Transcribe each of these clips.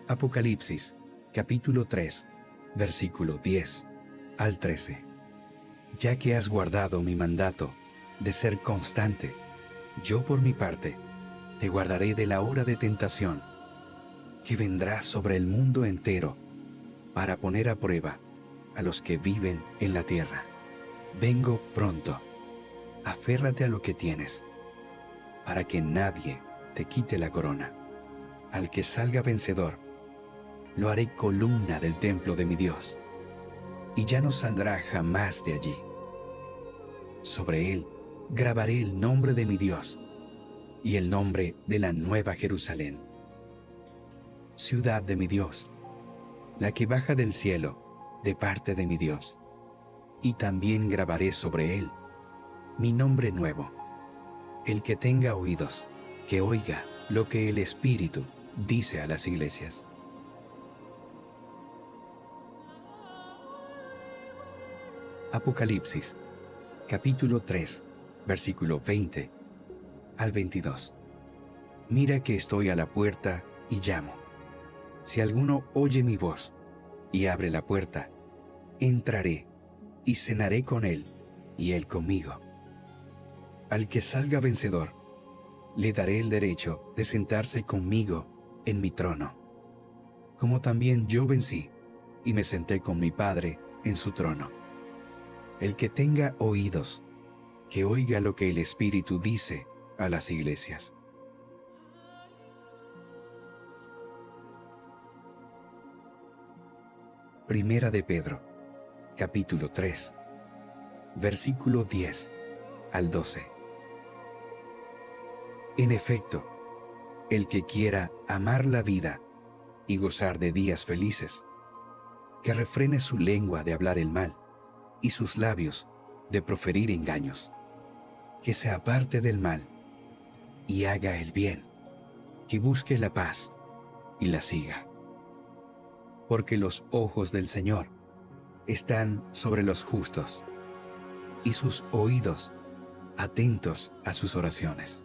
Apocalipsis, capítulo 3, versículo 10 al 13. Ya que has guardado mi mandato de ser constante, yo por mi parte te guardaré de la hora de tentación que vendrá sobre el mundo entero para poner a prueba a los que viven en la tierra. Vengo pronto. Aférrate a lo que tienes, para que nadie te quite la corona. Al que salga vencedor, lo haré columna del templo de mi Dios, y ya no saldrá jamás de allí. Sobre él grabaré el nombre de mi Dios y el nombre de la nueva Jerusalén, ciudad de mi Dios, la que baja del cielo de parte de mi Dios, y también grabaré sobre él mi nombre nuevo. El que tenga oídos, que oiga lo que el Espíritu dice a las iglesias. Apocalipsis, capítulo 3, versículo 20 al 22. Mira que estoy a la puerta y llamo. Si alguno oye mi voz y abre la puerta, entraré y cenaré con él y él conmigo. Al que salga vencedor, le daré el derecho de sentarse conmigo en mi trono, como también yo vencí y me senté con mi Padre en su trono. El que tenga oídos, que oiga lo que el Espíritu dice a las iglesias. Primera de Pedro, capítulo 3, versículo 10 al 12. En efecto, el que quiera amar la vida y gozar de días felices, que refrene su lengua de hablar el mal y sus labios de proferir engaños, que se aparte del mal y haga el bien, que busque la paz y la siga. Porque los ojos del Señor están sobre los justos y sus oídos atentos a sus oraciones.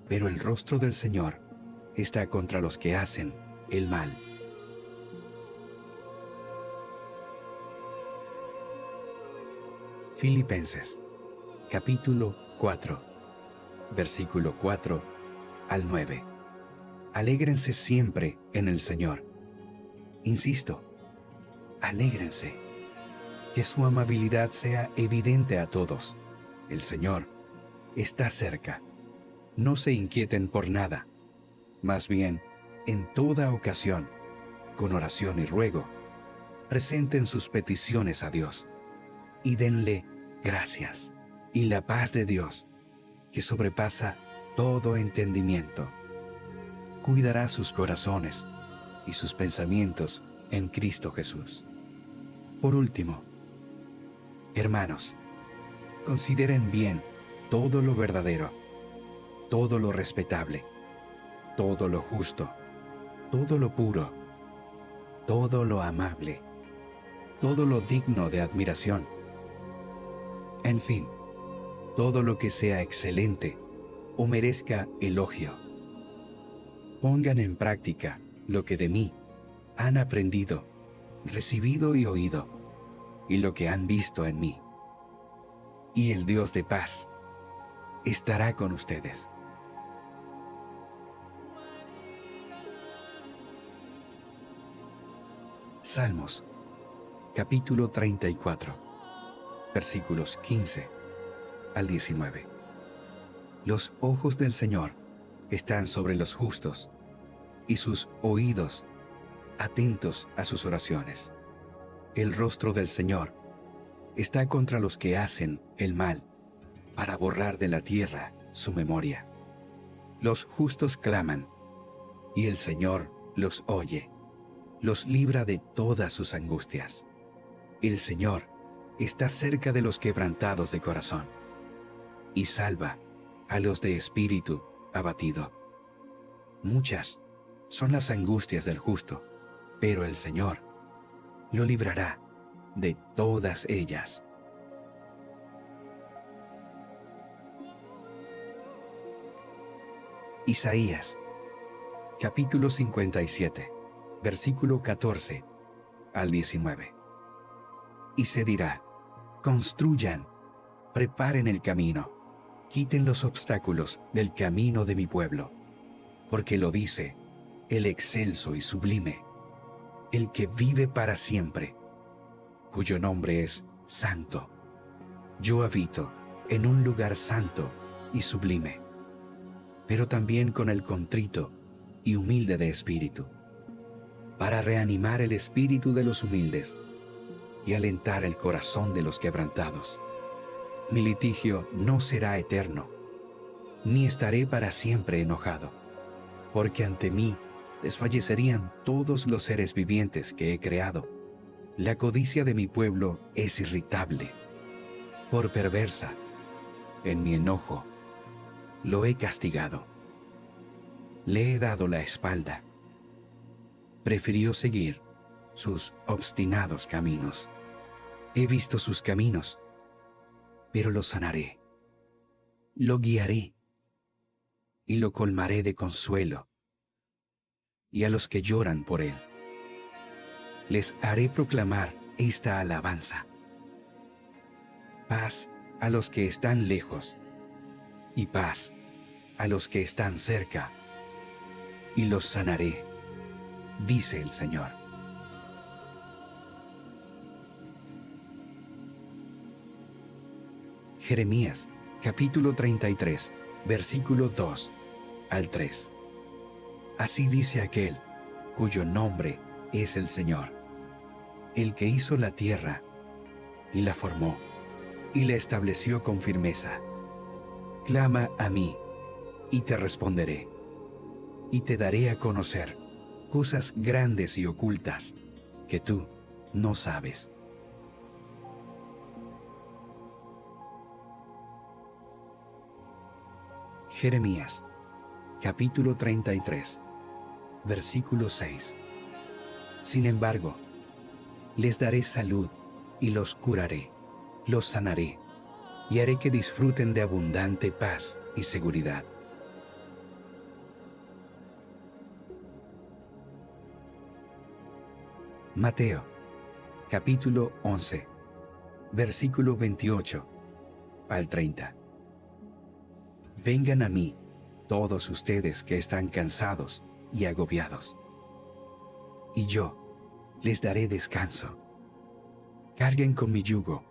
Pero el rostro del Señor está contra los que hacen el mal. Filipenses, capítulo 4, versículo 4 al 9. Alégrense siempre en el Señor. Insisto, alégrense. Que su amabilidad sea evidente a todos. El Señor está cerca. No se inquieten por nada. Más bien, en toda ocasión, con oración y ruego, presenten sus peticiones a Dios y denle gracias. Y la paz de Dios, que sobrepasa todo entendimiento, cuidará sus corazones y sus pensamientos en Cristo Jesús. Por último, hermanos, consideren bien todo lo verdadero, todo lo respetable, todo lo justo, todo lo puro, todo lo amable, todo lo digno de admiración. En fin, todo lo que sea excelente o merezca elogio. Pongan en práctica lo que de mí han aprendido, recibido y oído, y lo que han visto en mí. Y el Dios de paz estará con ustedes. Salmos, capítulo 34, versículos 15 al 19. Los ojos del Señor están sobre los justos, y sus oídos atentos a sus oraciones. El rostro del Señor está contra los que hacen el mal, para borrar de la tierra su memoria. Los justos claman, y el Señor los oye, los libra de todas sus angustias. El Señor está cerca de los quebrantados de corazón, y salva a los de espíritu abatido. Muchas son las angustias del justo, pero el Señor lo librará de todas ellas. Isaías, capítulo 57, Versículo 14 al 19. Y se dirá: construyan, preparen el camino, quiten los obstáculos del camino de mi pueblo, porque lo dice el excelso y sublime, el que vive para siempre, cuyo nombre es Santo. Yo habito en un lugar santo y sublime, pero también con el contrito y humilde de espíritu, para reanimar el espíritu de los humildes y alentar el corazón de los quebrantados. Mi litigio no será eterno, ni estaré para siempre enojado, porque ante mí desfallecerían todos los seres vivientes que he creado. La codicia de mi pueblo es irritable, por perversa. En mi enojo lo he castigado. Le he dado la espalda. Prefirió seguir sus obstinados caminos. He visto sus caminos, pero lo sanaré. Lo guiaré y lo colmaré de consuelo. Y a los que lloran por él, les haré proclamar esta alabanza. Paz a los que están lejos y paz a los que están cerca, y los sanaré, dice el Señor. Jeremías, capítulo 33, versículo 2 al 3. Así dice aquel cuyo nombre es el Señor, el que hizo la tierra y la formó y la estableció con firmeza. Clama a mí y te responderé, y te daré a conocer cosas grandes y ocultas que tú no sabes. Jeremías, capítulo 33, versículo 6. Sin embargo, les daré salud y los curaré, los sanaré, y haré que disfruten de abundante paz y seguridad. Mateo, capítulo 11, versículo 28 al 30. Vengan a mí, todos ustedes que están cansados y agobiados, y yo les daré descanso. Carguen con mi yugo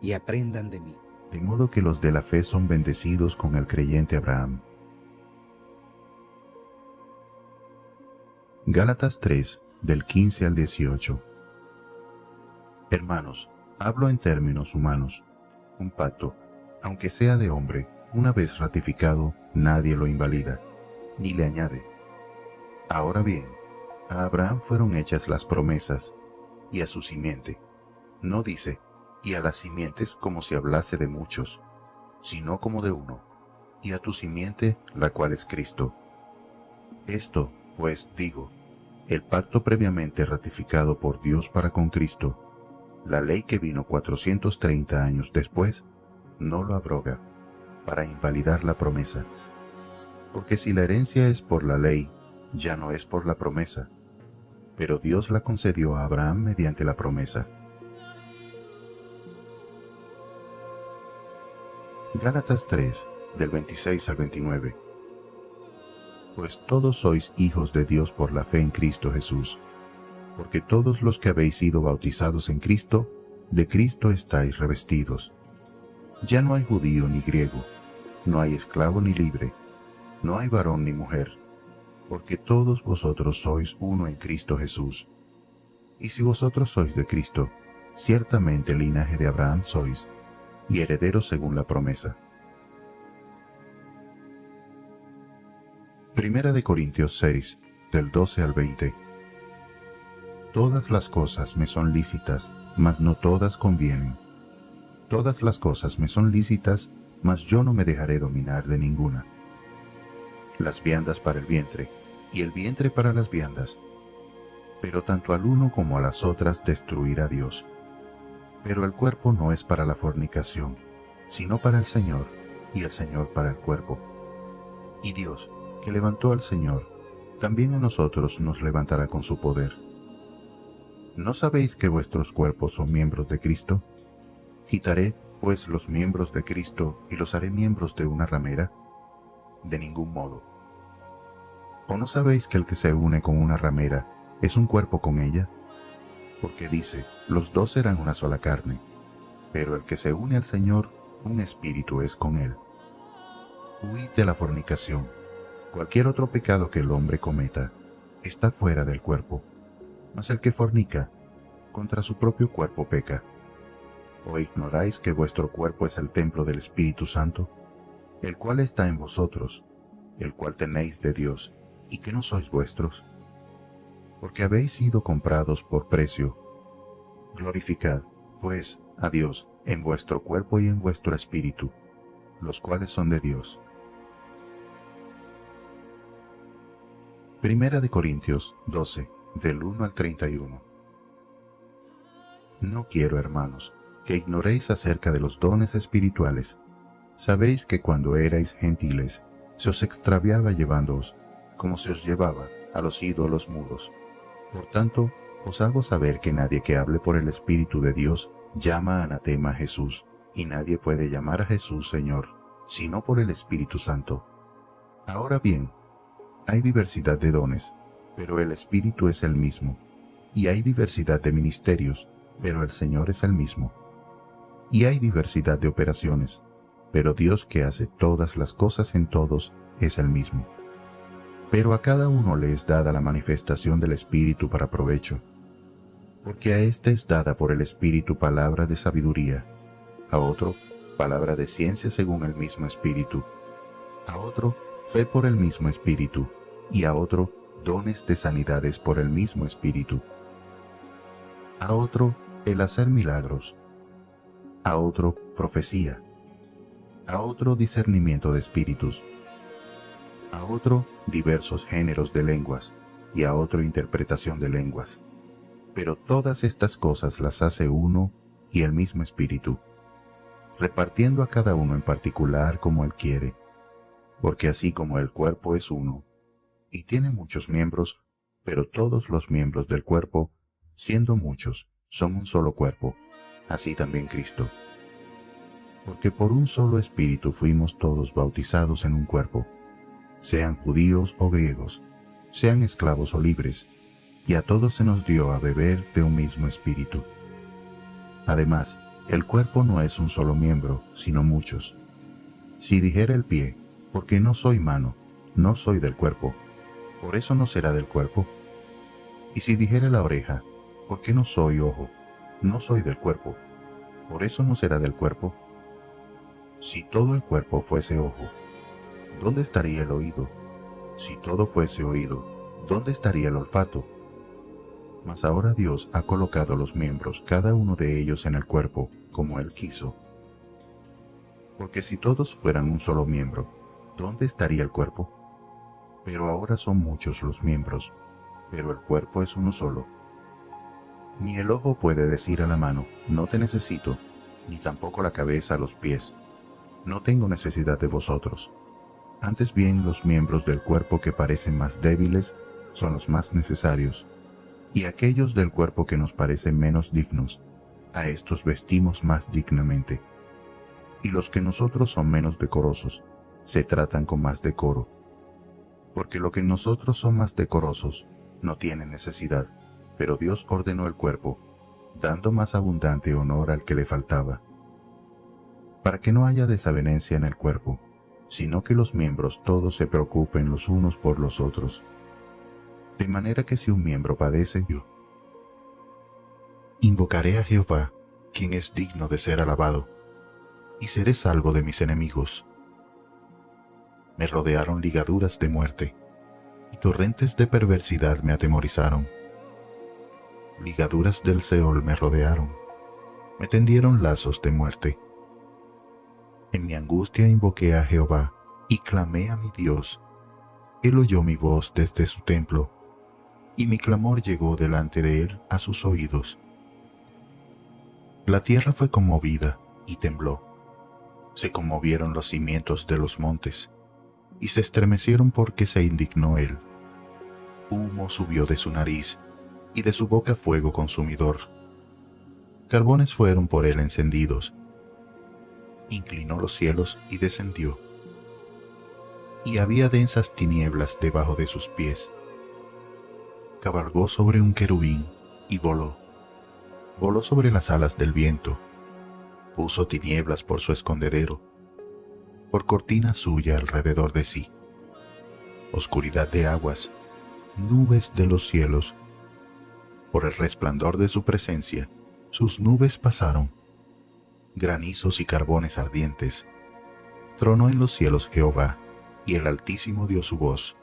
y aprendan de mí. De modo que los de la fe son bendecidos con el creyente Abraham. Gálatas 3, del 15 al 18. Hermanos, hablo en términos humanos. Un pacto, aunque sea de hombre, una vez ratificado, nadie lo invalida, ni le añade. Ahora bien, a Abraham fueron hechas las promesas, y a su simiente. No dice, y a las simientes como si hablase de muchos, sino como de uno, y a tu simiente, la cual es Cristo. Esto, pues, digo, el pacto previamente ratificado por Dios para con Cristo, la ley que vino 430 años después, no lo abroga, para invalidar la promesa. Porque si la herencia es por la ley, ya no es por la promesa, pero Dios la concedió a Abraham mediante la promesa. Gálatas 3, del 26 al 29. Pues todos sois hijos de Dios por la fe en Cristo Jesús, porque todos los que habéis sido bautizados en Cristo, de Cristo estáis revestidos. Ya no hay judío ni griego, no hay esclavo ni libre, no hay varón ni mujer, porque todos vosotros sois uno en Cristo Jesús. Y si vosotros sois de Cristo, ciertamente linaje de Abraham sois, y herederos según la promesa. Primera de Corintios 6, del 12 al 20. Todas las cosas me son lícitas, mas no todas convienen. Todas las cosas me son lícitas, mas yo no me dejaré dominar de ninguna. Las viandas para el vientre, y el vientre para las viandas. Pero tanto al uno como a las otras destruirá Dios. Pero el cuerpo no es para la fornicación, sino para el Señor, y el Señor para el cuerpo. Y Dios, que levantó al Señor, también a nosotros nos levantará con su poder. ¿No sabéis que vuestros cuerpos son miembros de Cristo? ¿Quitaré, pues, los miembros de Cristo y los haré miembros de una ramera? De ningún modo. ¿O no sabéis que el que se une con una ramera es un cuerpo con ella? Porque dice, los dos serán una sola carne, pero el que se une al Señor, un espíritu es con él. Huid de la fornicación. Cualquier otro pecado que el hombre cometa está fuera del cuerpo, mas el que fornica, contra su propio cuerpo peca. ¿O ignoráis que vuestro cuerpo es el templo del Espíritu Santo, el cual está en vosotros, el cual tenéis de Dios, y que no sois vuestros? Porque habéis sido comprados por precio. Glorificad, pues, a Dios en vuestro cuerpo y en vuestro espíritu, los cuales son de Dios. Primera de Corintios 12, del 1 al 31. No quiero, hermanos, que ignoréis acerca de los dones espirituales. Sabéis que cuando erais gentiles, se os extraviaba llevándoos, como se os llevaba a los ídolos mudos. Por tanto, os hago saber que nadie que hable por el Espíritu de Dios llama anatema a Jesús, y nadie puede llamar a Jesús Señor, sino por el Espíritu Santo. Ahora bien, hay diversidad de dones, pero el Espíritu es el mismo, y hay diversidad de ministerios, pero el Señor es el mismo. Y hay diversidad de operaciones, pero Dios que hace todas las cosas en todos es el mismo. Pero a cada uno le es dada la manifestación del Espíritu para provecho, porque a éste es dada por el Espíritu palabra de sabiduría, a otro palabra de ciencia según el mismo Espíritu, a otro fe por el mismo Espíritu, y a otro dones de sanidades por el mismo Espíritu, a otro el hacer milagros, a otro profecía, a otro discernimiento de espíritus, a otro diversos géneros de lenguas, y a otro interpretación de lenguas. Pero todas estas cosas las hace uno y el mismo Espíritu, repartiendo a cada uno en particular como Él quiere, porque así como el cuerpo es uno, y tiene muchos miembros, pero todos los miembros del cuerpo, siendo muchos, son un solo cuerpo, así también Cristo. Porque por un solo Espíritu fuimos todos bautizados en un cuerpo, sean judíos o griegos, sean esclavos o libres, y a todos se nos dio a beber de un mismo Espíritu. Además, el cuerpo no es un solo miembro, sino muchos. Si dijera el pie, porque no soy mano, no soy del cuerpo, por eso no será del cuerpo. Y si dijera la oreja, porque no soy ojo, no soy del cuerpo, por eso no será del cuerpo. Si todo el cuerpo fuese ojo, ¿dónde estaría el oído? Si todo fuese oído, ¿dónde estaría el olfato? Mas ahora Dios ha colocado los miembros, cada uno de ellos en el cuerpo, como Él quiso. Porque si todos fueran un solo miembro, ¿dónde estaría el cuerpo? Pero ahora son muchos los miembros, pero el cuerpo es uno solo. Ni el ojo puede decir a la mano, no te necesito, ni tampoco la cabeza a los pies, no tengo necesidad de vosotros. Antes bien, los miembros del cuerpo que parecen más débiles son los más necesarios, y aquellos del cuerpo que nos parecen menos dignos, a estos vestimos más dignamente. Y los que nosotros son menos decorosos, se tratan con más decoro. Porque lo que en nosotros son más decorosos, no tiene necesidad, pero Dios ordenó el cuerpo, dando más abundante honor al que le faltaba, para que no haya desavenencia en el cuerpo, sino que los miembros todos se preocupen los unos por los otros. De manera que si un miembro padece, yo invocaré a Jehová, quien es digno de ser alabado, y seré salvo de mis enemigos. Me rodearon ligaduras de muerte, y torrentes de perversidad me atemorizaron. Ligaduras del Seol me rodearon, me tendieron lazos de muerte. En mi angustia invoqué a Jehová, y clamé a mi Dios. Él oyó mi voz desde su templo, y mi clamor llegó delante de él a sus oídos. La tierra fue conmovida y tembló. Se conmovieron los cimientos de los montes, y se estremecieron porque se indignó él. Humo subió de su nariz y de su boca fuego consumidor. Carbones fueron por él encendidos. Inclinó los cielos y descendió. Y había densas tinieblas debajo de sus pies. Cabalgó sobre un querubín y voló. Voló sobre las alas del viento. Puso tinieblas por su escondedero, por cortina suya alrededor de sí. Oscuridad de aguas, nubes de los cielos. Por el resplandor de su presencia, sus nubes pasaron. Granizos y carbones ardientes. Tronó en los cielos Jehová, y el Altísimo dio su voz.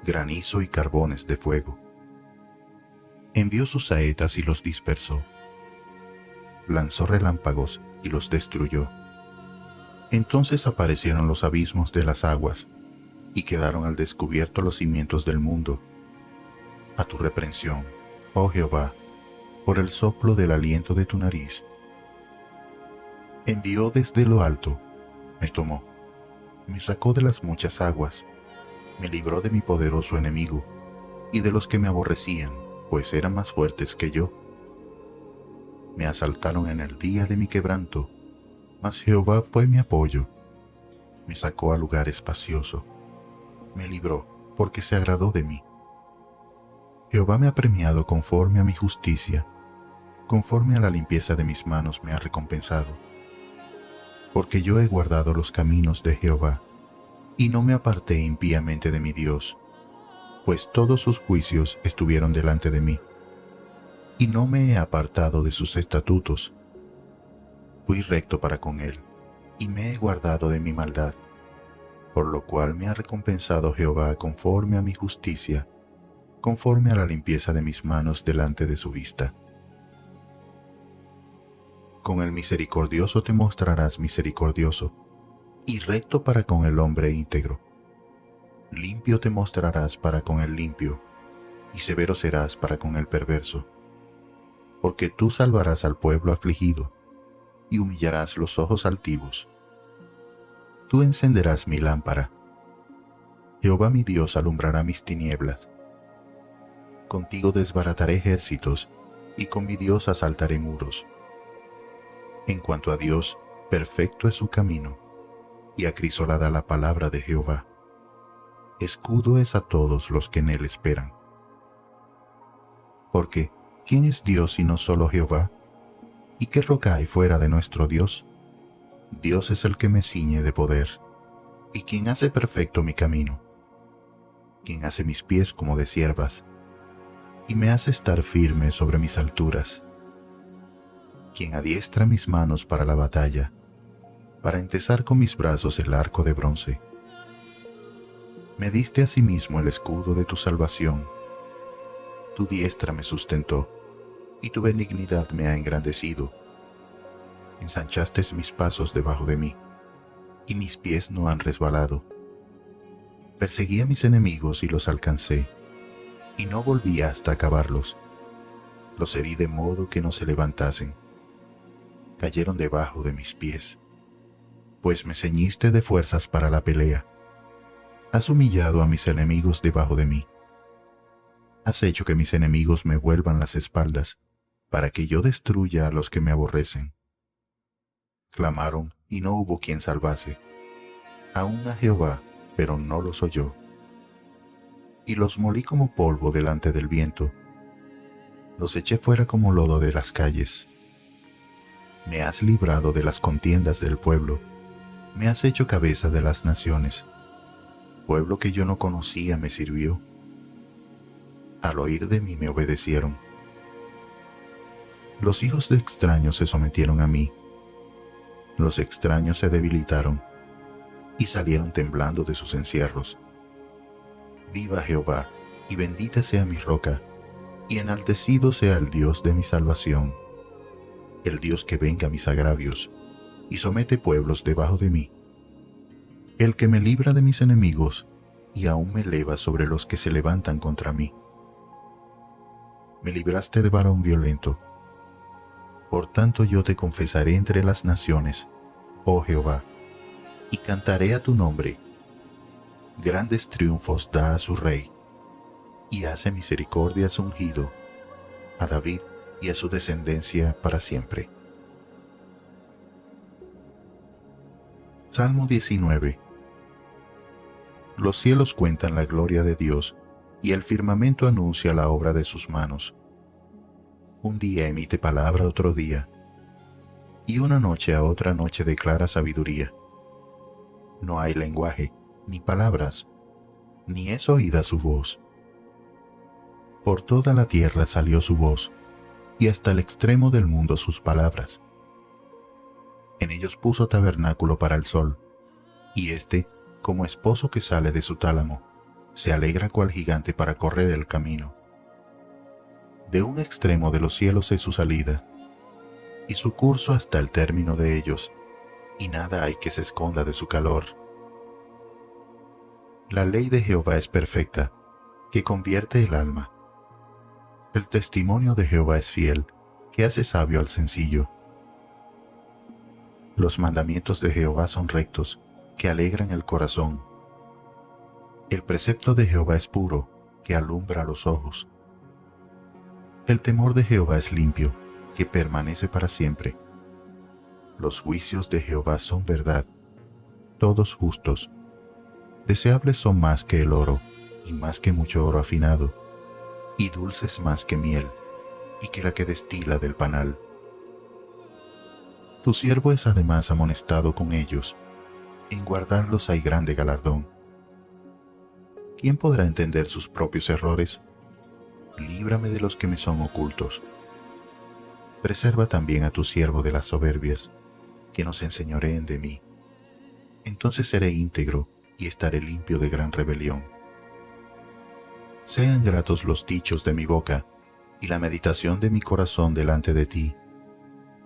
Granizo y carbones de fuego. Envió sus saetas y los dispersó. Lanzó relámpagos y los destruyó. Entonces aparecieron los abismos de las aguas, y quedaron al descubierto los cimientos del mundo. A tu reprensión, oh Jehová, por el soplo del aliento de tu nariz. Envió desde lo alto, me tomó, me sacó de las muchas aguas, me libró de mi poderoso enemigo, y de los que me aborrecían, pues eran más fuertes que yo. Me asaltaron en el día de mi quebranto, mas Jehová fue mi apoyo. Me sacó a lugar espacioso, me libró, porque se agradó de mí. Jehová me ha premiado conforme a mi justicia, conforme a la limpieza de mis manos me ha recompensado. Porque yo he guardado los caminos de Jehová, y no me aparté impíamente de mi Dios, pues todos sus juicios estuvieron delante de mí, y no me he apartado de sus estatutos. Fui recto para con él, y me he guardado de mi maldad, por lo cual me ha recompensado Jehová conforme a mi justicia, conforme a la limpieza de mis manos delante de su vista. Con el misericordioso te mostrarás misericordioso, y recto para con el hombre íntegro. Limpio te mostrarás para con el limpio, y severo serás para con el perverso. Porque tú salvarás al pueblo afligido, y humillarás los ojos altivos. Tú encenderás mi lámpara. Jehová mi Dios alumbrará mis tinieblas. Contigo desbarataré ejércitos, y con mi Dios asaltaré muros. En cuanto a Dios, perfecto es su camino, y acrisolada la palabra de Jehová. Escudo es a todos los que en él esperan. Porque, ¿quién es Dios sino solo Jehová? ¿Y qué roca hay fuera de nuestro Dios? Dios es el que me ciñe de poder, y quien hace perfecto mi camino, quien hace mis pies como de ciervas, y me hace estar firme sobre mis alturas, quien adiestra mis manos para la batalla, para entesar con mis brazos el arco de bronce. Me diste asimismo el escudo de tu salvación. Tu diestra me sustentó, y tu benignidad me ha engrandecido. Ensanchaste mis pasos debajo de mí, y mis pies no han resbalado. Perseguí a mis enemigos y los alcancé, y no volví hasta acabarlos. Los herí de modo que no se levantasen. Cayeron debajo de mis pies, pues me ceñiste de fuerzas para la pelea. Has humillado a mis enemigos debajo de mí. Has hecho que mis enemigos me vuelvan las espaldas, para que yo destruya a los que me aborrecen. Clamaron, y no hubo quien salvase. Aún a Jehová, pero no los oyó. Y los molí como polvo delante del viento. Los eché fuera como lodo de las calles. Me has librado de las contiendas del pueblo. Me has hecho cabeza de las naciones. Pueblo que yo no conocía me sirvió. Al oír de mí me obedecieron. Los hijos de extraños se sometieron a mí. Los extraños se debilitaron y salieron temblando de sus encierros. Viva Jehová, y bendita sea mi roca, y enaltecido sea el Dios de mi salvación, el Dios que venga mis agravios, y somete pueblos debajo de mí, el que me libra de mis enemigos, y aún me eleva sobre los que se levantan contra mí. Me libraste de varón violento. Por tanto yo te confesaré entre las naciones, oh Jehová, y cantaré a tu nombre. Grandes triunfos da a su rey. y hace misericordia a su ungido, a David y a su descendencia para siempre. Salmo 19. Los cielos cuentan la gloria de Dios, y el firmamento anuncia la obra de sus manos. Un día emite palabra a otro día, y una noche a otra noche declara sabiduría. No hay lenguaje, ni palabras, ni es oída su voz. Por toda la tierra salió su voz, y hasta el extremo del mundo sus palabras. En ellos puso tabernáculo para el sol, y éste, como esposo que sale de su tálamo, se alegra cual gigante para correr el camino. De un extremo de los cielos es su salida, y su curso hasta el término de ellos, y nada hay que se esconda de su calor. La ley de Jehová es perfecta, que convierte el alma. El testimonio de Jehová es fiel, que hace sabio al sencillo. Los mandamientos de Jehová son rectos, que alegran el corazón. El precepto de Jehová es puro, que alumbra los ojos. El temor de Jehová es limpio, que permanece para siempre. Los juicios de Jehová son verdad, todos justos. Deseables son más que el oro, y más que mucho oro afinado, y dulces más que miel, y que la que destila del panal. Tu siervo es además amonestado con ellos, en guardarlos hay grande galardón. ¿Quién podrá entender sus propios errores? Líbrame de los que me son ocultos. Preserva también a tu siervo de las soberbias, que no se enseñoreen de mí. Entonces seré íntegro y estaré limpio de gran rebelión. Sean gratos los dichos de mi boca y la meditación de mi corazón delante de ti,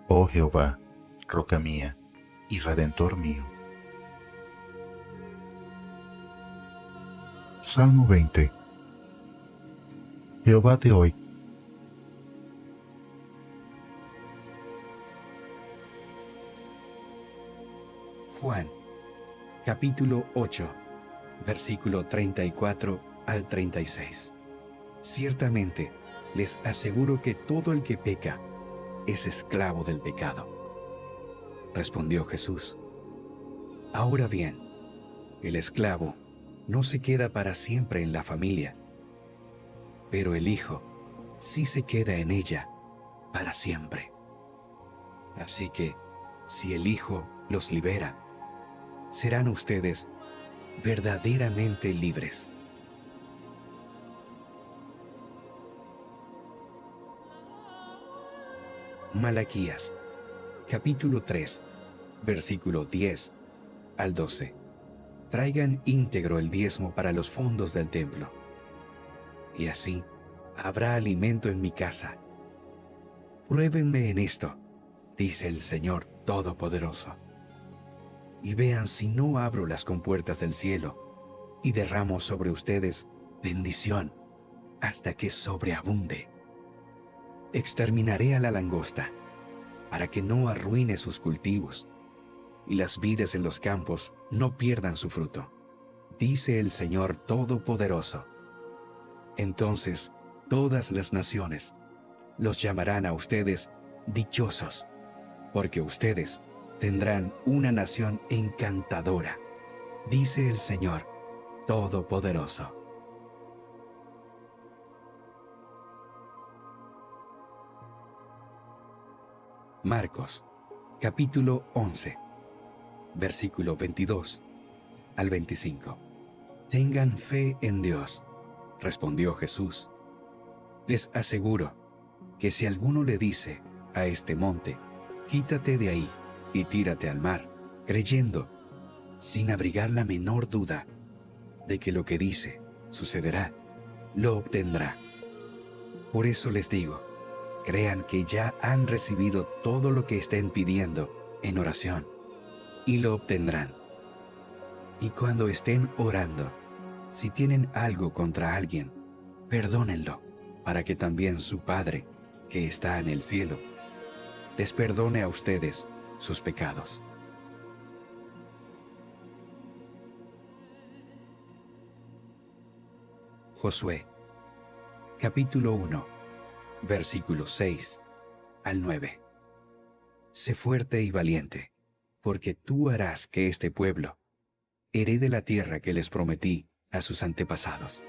oh Jehová, roca mía y redentor mío. Salmo 20. Jehová te oiga. Juan, capítulo 8, versículo 34 al 36. Ciertamente, les aseguro que todo el que peca es esclavo del pecado. Respondió Jesús. Ahora bien, el esclavo no se queda para siempre en la familia, pero el Hijo sí se queda en ella para siempre. Así que, si el Hijo los libera, serán ustedes verdaderamente libres. Malaquías, capítulo 3, versículo 10 al 12. Traigan íntegro el diezmo para los fondos del templo, y así habrá alimento en mi casa. Pruébenme en esto, dice el Señor Todopoderoso, y vean si no abro las compuertas del cielo y derramo sobre ustedes bendición hasta que sobreabunde. Exterminaré a la langosta para que no arruine sus cultivos y las vides en los campos no pierdan su fruto, dice el Señor Todopoderoso. Entonces todas las naciones los llamarán a ustedes dichosos, porque ustedes tendrán una nación encantadora, dice el Señor Todopoderoso. Marcos, capítulo 11, versículo 22 al 25. Tengan fe en Dios, respondió Jesús. Les aseguro que si alguno le dice a este monte, quítate de ahí y tírate al mar, creyendo, sin abrigar la menor duda, de que lo que dice sucederá, lo obtendrá. Por eso les digo, crean que ya han recibido todo lo que estén pidiendo en oración, y lo obtendrán. Y cuando estén orando, si tienen algo contra alguien, perdónenlo, para que también su Padre, que está en el cielo, les perdone a ustedes sus pecados. Josué, capítulo 1, versículos 6 al 9. Sé fuerte y valiente, porque tú harás que este pueblo herede la tierra que les prometí a sus antepasados.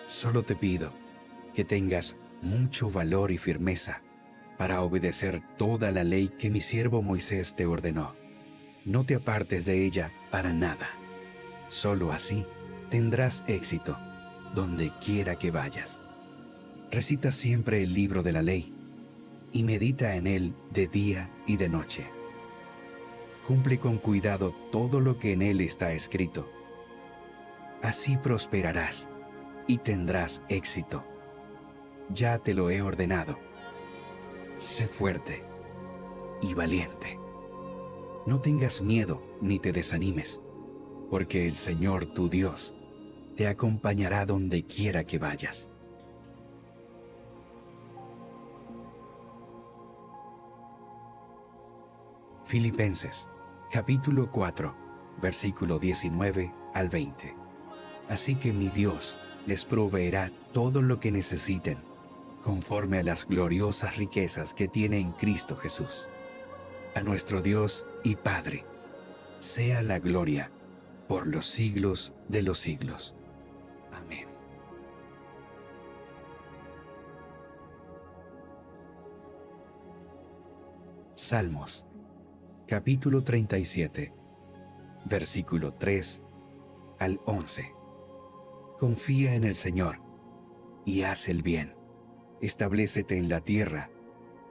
Solo te pido que tengas mucho valor y firmeza para obedecer toda la ley que mi siervo Moisés te ordenó. No te apartes de ella para nada. Solo así tendrás éxito donde quiera que vayas. Recita siempre el libro de la ley y medita en él de día y de noche. Cumple con cuidado todo lo que en él está escrito. Así prosperarás y tendrás éxito. Ya te lo he ordenado. Sé fuerte y valiente. No tengas miedo ni te desanimes, porque el Señor tu Dios te acompañará donde quiera que vayas. Filipenses, capítulo 4, versículo 19 al 20. Así que mi Dios les proveerá todo lo que necesiten, conforme a las gloriosas riquezas que tiene en Cristo Jesús. A nuestro Dios y Padre, sea la gloria por los siglos de los siglos. Amén. Salmos, capítulo 37, versículo 3 al 11. Confía en el Señor y haz el bien. Establécete en la tierra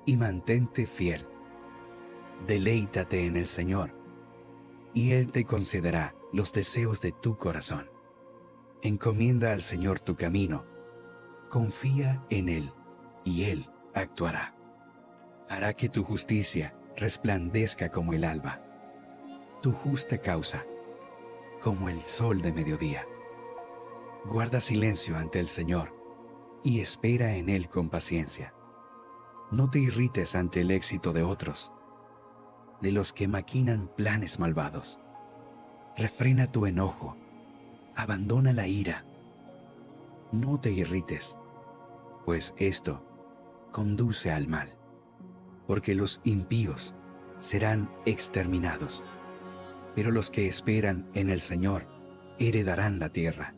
y mantente fiel. Deleítate en el Señor, y Él te concederá los deseos de tu corazón. Encomienda al Señor tu camino, confía en Él, y Él actuará. Hará que tu justicia resplandezca como el alba, tu justa causa como el sol de mediodía. Guarda silencio ante el Señor y espera en Él con paciencia. No te irrites ante el éxito de otros, de los que maquinan planes malvados. Refrena tu enojo, abandona la ira. No te irrites, pues esto conduce al mal, porque los impíos serán exterminados, pero los que esperan en el Señor heredarán la tierra.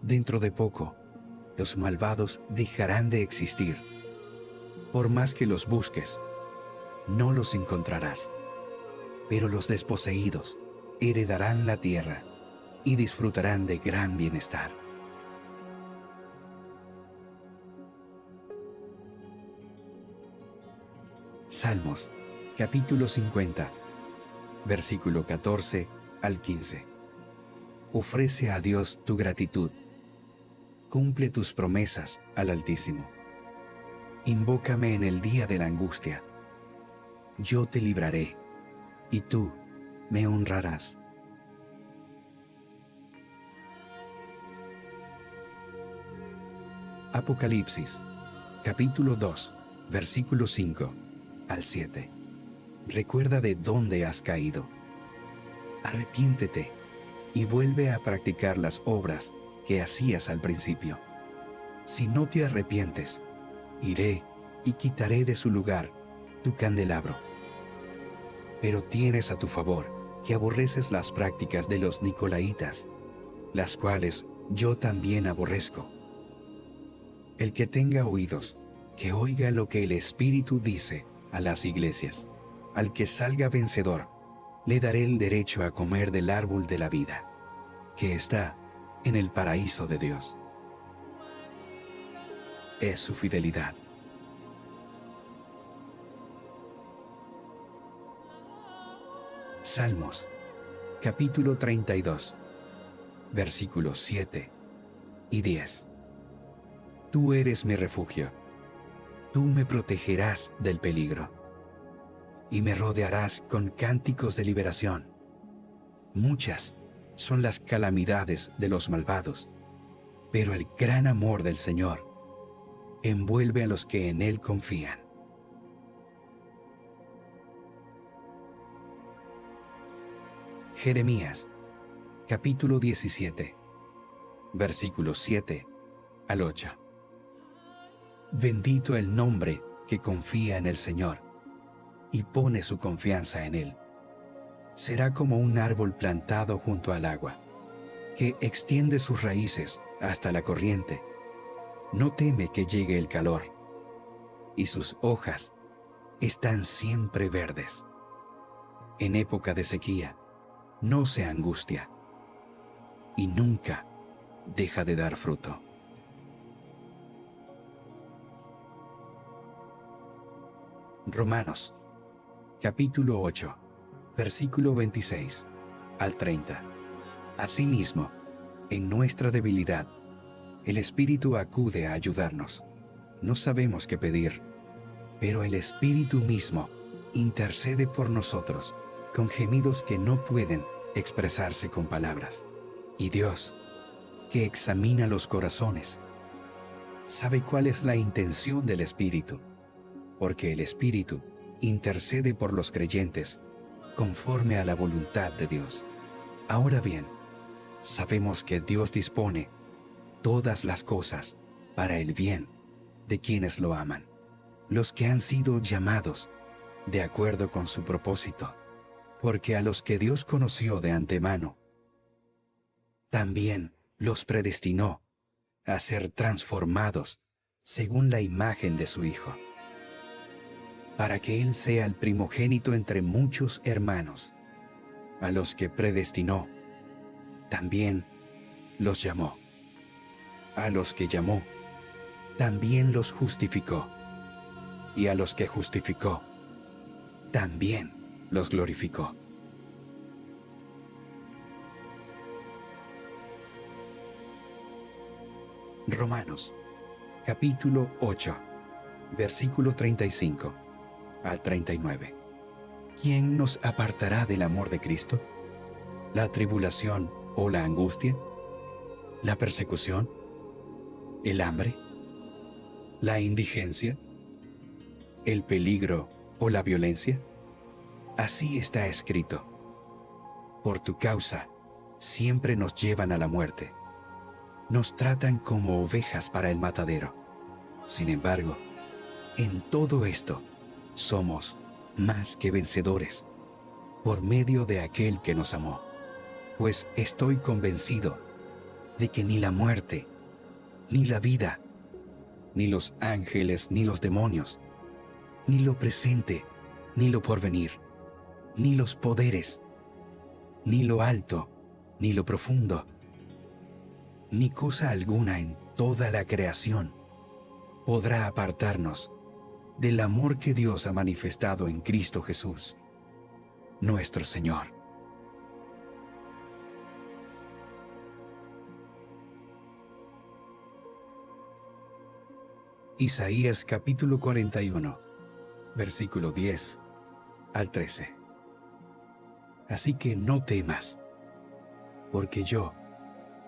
Dentro de poco, los malvados dejarán de existir. Por más que los busques, no los encontrarás. Pero los desposeídos heredarán la tierra y disfrutarán de gran bienestar. Salmos, capítulo 50, versículo 14 al 15. Ofrece a Dios tu gratitud. Cumple tus promesas al Altísimo. Invócame en el día de la angustia. Yo te libraré, y tú me honrarás. Apocalipsis, capítulo 2, versículo 5 al 7. Recuerda de dónde has caído. Arrepiéntete y vuelve a practicar las obras que hacías al principio. Si no te arrepientes, iré y quitaré de su lugar tu candelabro. Pero tienes a tu favor que aborreces las prácticas de los nicolaítas, las cuales yo también aborrezco. El que tenga oídos, que oiga lo que el Espíritu dice a las iglesias. Al que salga vencedor, le daré el derecho a comer del árbol de la vida, que está en el paraíso de Dios. Es su fidelidad. Salmos, capítulo 32, versículos 7 y 10. Tú eres mi refugio. Tú me protegerás del peligro y me rodearás con cánticos de liberación. Muchas son las calamidades de los malvados, pero el gran amor del Señor envuelve a los que en Él confían. Jeremías, capítulo 17, versículos 7 al 8. Bendito el nombre que confía en el Señor y pone su confianza en Él. Será como un árbol plantado junto al agua, que extiende sus raíces hasta la corriente. No teme que llegue el calor, y sus hojas están siempre verdes. En época de sequía, no se angustia, y nunca deja de dar fruto. Romanos, capítulo 8, versículo 26 al 30. Asimismo, en nuestra debilidad, el Espíritu acude a ayudarnos. No sabemos qué pedir, pero el Espíritu mismo intercede por nosotros con gemidos que no pueden expresarse con palabras. Y Dios, que examina los corazones, sabe cuál es la intención del Espíritu, porque el Espíritu intercede por los creyentes conforme a la voluntad de Dios. Ahora bien, sabemos que Dios dispone todas las cosas para el bien de quienes lo aman, los que han sido llamados de acuerdo con su propósito, porque a los que Dios conoció de antemano, también los predestinó a ser transformados según la imagen de su Hijo, para que Él sea el primogénito entre muchos hermanos. A los que predestinó, también los llamó. A los que llamó, también los justificó. Y a los que justificó, también los glorificó. Romanos, capítulo 8, versículo 35 al 39. ¿Quién nos apartará del amor de Cristo? ¿La tribulación o la angustia? ¿La persecución? ¿El hambre? ¿La indigencia? ¿El peligro o la violencia? Así está escrito: por tu causa siempre nos llevan a la muerte. Nos tratan como ovejas para el matadero. Sin embargo, en todo esto somos más que vencedores por medio de aquel que nos amó. Pues estoy convencido de que ni la muerte, ni la vida, ni los ángeles, ni los demonios, ni lo presente, ni lo porvenir, ni los poderes, ni lo alto, ni lo profundo, ni cosa alguna en toda la creación podrá apartarnos del amor que Dios ha manifestado en Cristo Jesús, nuestro Señor. Isaías capítulo 41, versículo 10 al 13. Así que no temas, porque yo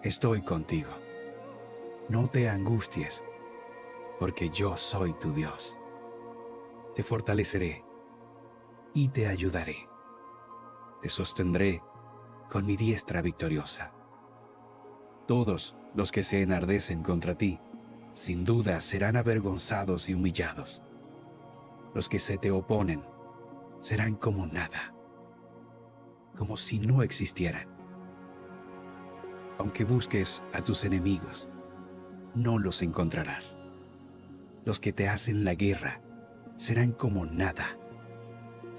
estoy contigo. No te angusties, porque yo soy tu Dios. Te fortaleceré y te ayudaré. Te sostendré con mi diestra victoriosa. Todos los que se enardecen contra ti, sin duda serán avergonzados y humillados. Los que se te oponen serán como nada, como si no existieran. Aunque busques a tus enemigos, no los encontrarás. Los que te hacen la guerra serán como nada,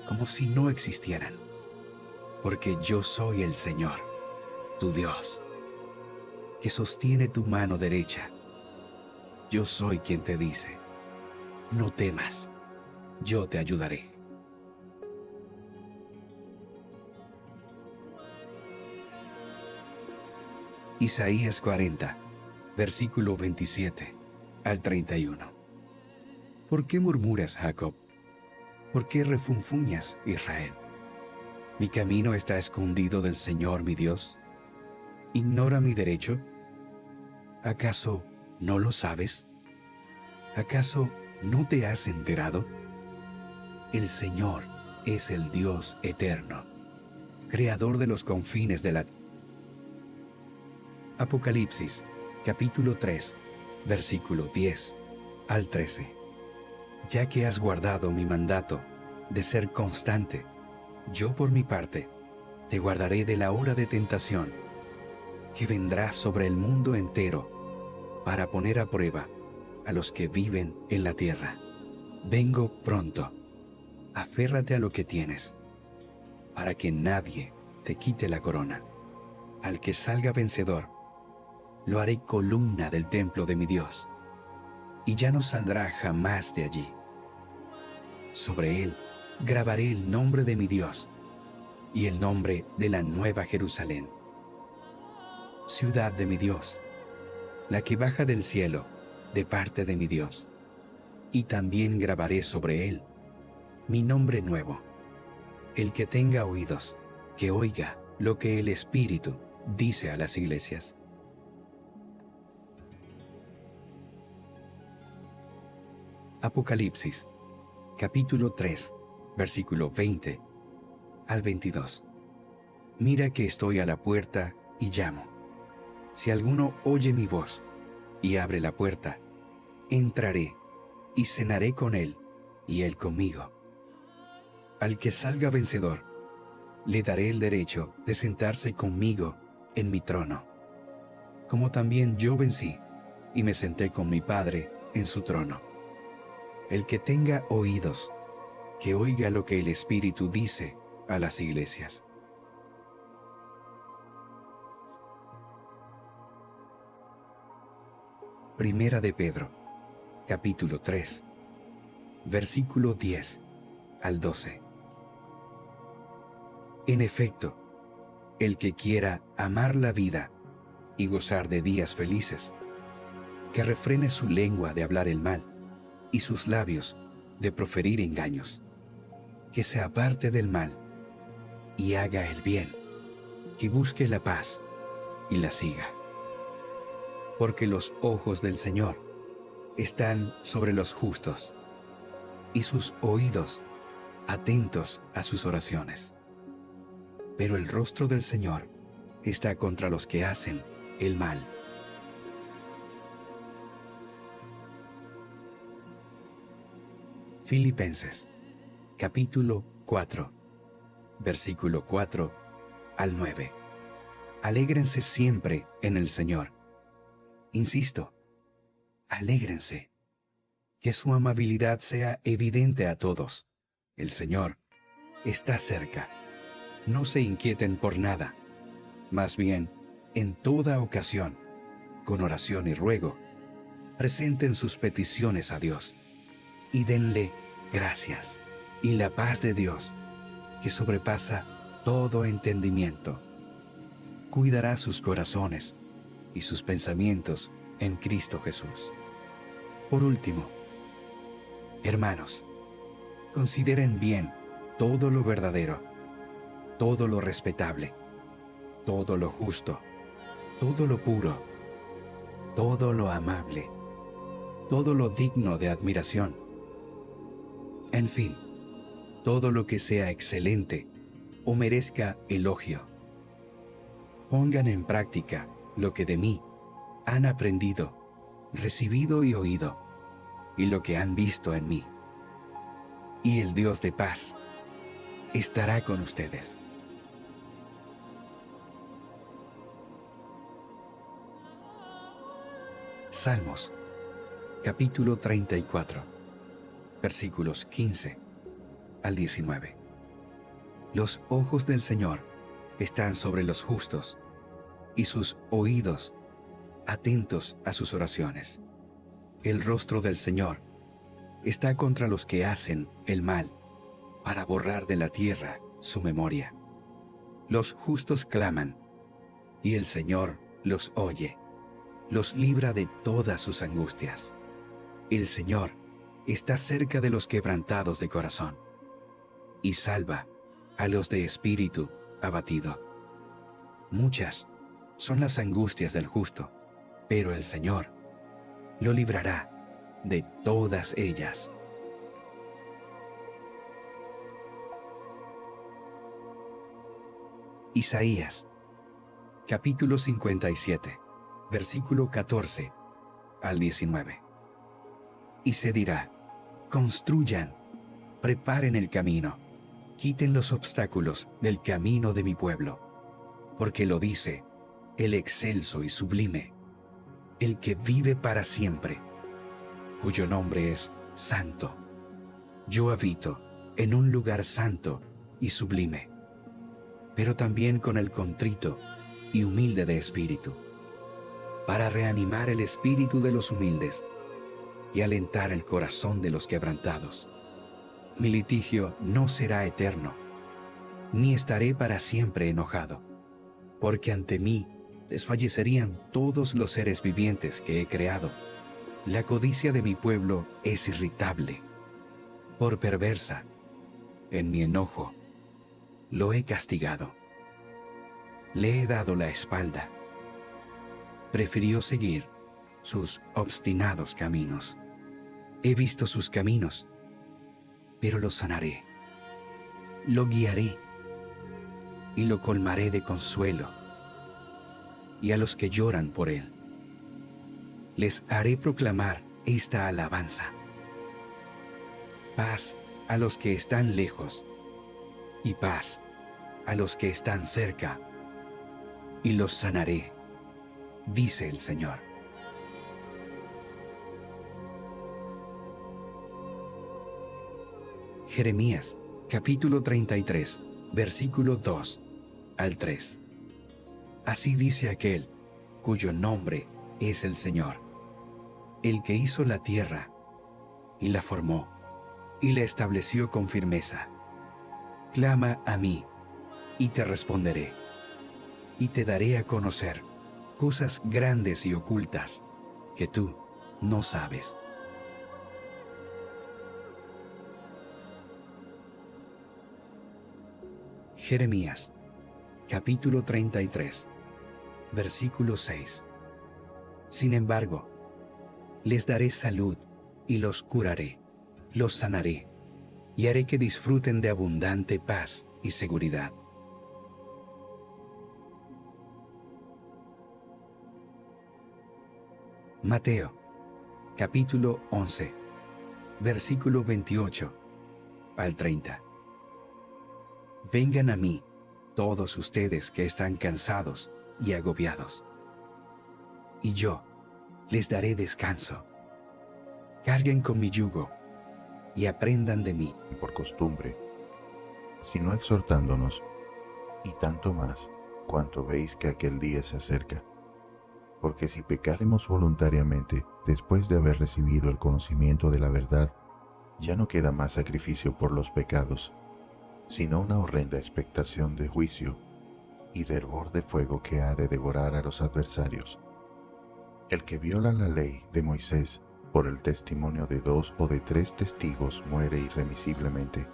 como si no existieran. Porque yo soy el Señor, tu Dios, que sostiene tu mano derecha. Yo soy quien te dice: no temas, yo te ayudaré. Isaías 40, versículo 27 al 31. ¿Por qué murmuras, Jacob? ¿Por qué refunfuñas, Israel? ¿Mi camino está escondido del Señor mi Dios? ¿Ignora mi derecho? ¿Acaso no lo sabes? ¿Acaso no te has enterado? El Señor es el Dios eterno, creador de los confines de la tierra. Apocalipsis, capítulo 3, versículo 10 al 13. Ya que has guardado mi mandato de ser constante, yo por mi parte te guardaré de la hora de tentación que vendrá sobre el mundo entero para poner a prueba a los que viven en la tierra. Vengo pronto. Aférrate a lo que tienes, para que nadie te quite la corona. Al que salga vencedor, lo haré columna del templo de mi Dios, y ya no saldrá jamás de allí. Sobre él grabaré el nombre de mi Dios y el nombre de la nueva Jerusalén, ciudad de mi Dios, la que baja del cielo de parte de mi Dios. Y también grabaré sobre él mi nombre nuevo. El que tenga oídos, que oiga lo que el Espíritu dice a las iglesias. Apocalipsis, capítulo 3, versículo 20 al 22. Mira que estoy a la puerta y llamo. Si alguno oye mi voz y abre la puerta, entraré y cenaré con él y él conmigo. Al que salga vencedor, le daré el derecho de sentarse conmigo en mi trono, como también yo vencí y me senté con mi Padre en su trono. El que tenga oídos, que oiga lo que el Espíritu dice a las iglesias. Primera de Pedro, capítulo 3, versículo 10 al 12. En efecto, el que quiera amar la vida y gozar de días felices, que refrene su lengua de hablar el mal y sus labios de proferir engaños, que se aparte del mal y haga el bien, que busque la paz y la siga. Porque los ojos del Señor están sobre los justos y sus oídos atentos a sus oraciones. Pero el rostro del Señor está contra los que hacen el mal. Filipenses, capítulo 4, versículo 4 al 9. Alégrense siempre en el Señor. Insisto, alégrense. Que su amabilidad sea evidente a todos. El Señor está cerca. No se inquieten por nada. Más bien, en toda ocasión, con oración y ruego, presenten sus peticiones a Dios y denle gracias. Y la paz de Dios, que sobrepasa todo entendimiento, cuidará sus corazones y sus pensamientos en Cristo Jesús. Por último, hermanos, consideren bien todo lo verdadero, todo lo respetable, todo lo justo, todo lo puro, todo lo amable, todo lo digno de admiración. En fin, todo lo que sea excelente o merezca elogio. Pongan en práctica lo que de mí han aprendido, recibido y oído, y lo que han visto en mí. Y el Dios de paz estará con ustedes. Salmos, capítulo 34, versículos 15 al 19. Los ojos del Señor están sobre los justos, y sus oídos atentos a sus oraciones. El rostro del Señor está contra los que hacen el mal, para borrar de la tierra su memoria. Los justos claman, y el Señor los oye, los libra de todas sus angustias. El Señor está cerca de los quebrantados de corazón, y salva a los de espíritu abatido. Muchas son las angustias del justo, pero el Señor lo librará de todas ellas. Isaías, capítulo 57, versículo 14 al 19. Y se dirá: construyan, preparen el camino, quiten los obstáculos del camino de mi pueblo, porque lo dice el excelso y sublime, el que vive para siempre, cuyo nombre es Santo. Yo habito en un lugar santo y sublime, pero también con el contrito y humilde de espíritu, para reanimar el espíritu de los humildes y alentar el corazón de los quebrantados. Mi litigio no será eterno, ni estaré para siempre enojado, porque ante mí desfallecerían todos los seres vivientes que he creado. La codicia de mi pueblo es irritable, por perversa. En mi enojo lo he castigado. Le he dado la espalda. Prefirió seguir sus obstinados caminos. He visto sus caminos, pero lo sanaré. Lo guiaré y lo colmaré de consuelo. Y a los que lloran por él, les haré proclamar esta alabanza. Paz a los que están lejos y paz a los que están cerca, y los sanaré, dice el Señor. Jeremías, capítulo 33, versículo 2 al 3. Así dice aquel cuyo nombre es el Señor, el que hizo la tierra y la formó y la estableció con firmeza. Clama a mí y te responderé, y te daré a conocer cosas grandes y ocultas que tú no sabes. Jeremías, capítulo 33, versículo 6. Sin embargo, les daré salud y los curaré, los sanaré, y haré que disfruten de abundante paz y seguridad. Mateo, capítulo 11, versículo 28 al 30. Vengan a mí, todos ustedes que están cansados y agobiados, y yo les daré descanso. Carguen con mi yugo y aprendan de mí. Por costumbre, sino exhortándonos, y tanto más cuanto veis que aquel día se acerca. Porque si pecáremos voluntariamente después de haber recibido el conocimiento de la verdad, ya no queda más sacrificio por los pecados, sino una horrenda expectación de juicio y de hervor de fuego que ha de devorar a los adversarios. El que viola la ley de Moisés por el testimonio de 2 o de 3 testigos muere irremisiblemente.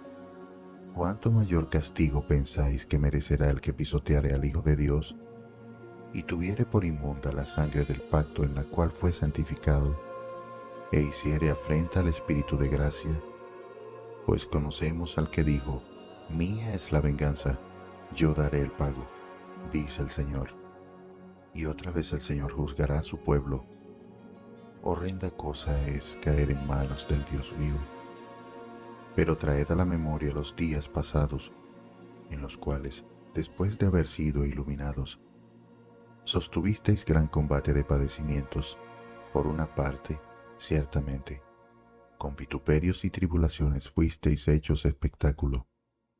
¿Cuánto mayor castigo pensáis que merecerá el que pisoteare al Hijo de Dios y tuviere por inmunda la sangre del pacto en la cual fue santificado, e hiciere afrenta al Espíritu de gracia? Pues conocemos al que dijo: mía es la venganza, yo daré el pago, dice el Señor. Y otra vez el Señor juzgará a su pueblo. Horrenda cosa es caer en manos del Dios vivo. Pero traed a la memoria los días pasados, en los cuales, después de haber sido iluminados, sostuvisteis gran combate de padecimientos, por una parte, ciertamente, con vituperios y tribulaciones fuisteis hechos espectáculo,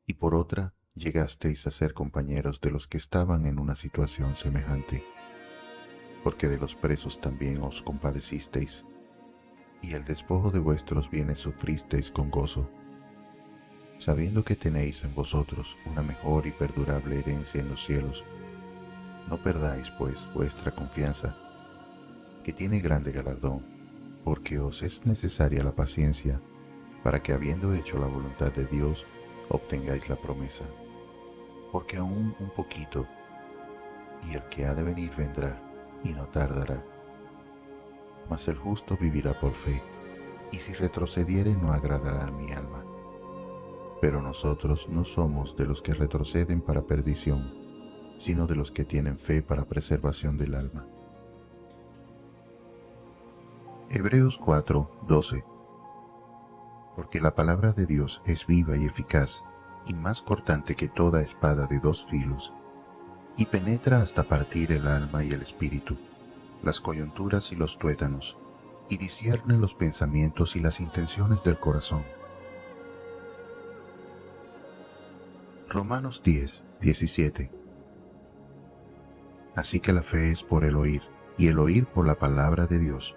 y por otra, llegasteis a ser compañeros de los que estaban en una situación semejante, porque de los presos también os compadecisteis, y el despojo de vuestros bienes sufristeis con gozo, sabiendo que tenéis en vosotros una mejor y perdurable herencia en los cielos. No perdáis, pues, vuestra confianza, que tiene grande galardón, porque os es necesaria la paciencia, para que, habiendo hecho la voluntad de Dios, obtengáis la promesa. Porque aún un poquito, y el que ha de venir vendrá, y no tardará. Mas el justo vivirá por fe, y si retrocediere no agradará a mi alma. Pero nosotros no somos de los que retroceden para perdición, sino de los que tienen fe para preservación del alma. Hebreos 4:12. porque la palabra de Dios es viva y eficaz, y más cortante que toda espada de 2 filos, y penetra hasta partir el alma y el espíritu, las coyunturas y los tuétanos, y discierne los pensamientos y las intenciones del corazón. Romanos 10, 17. Así que la fe es por el oír, y el oír por la palabra de Dios.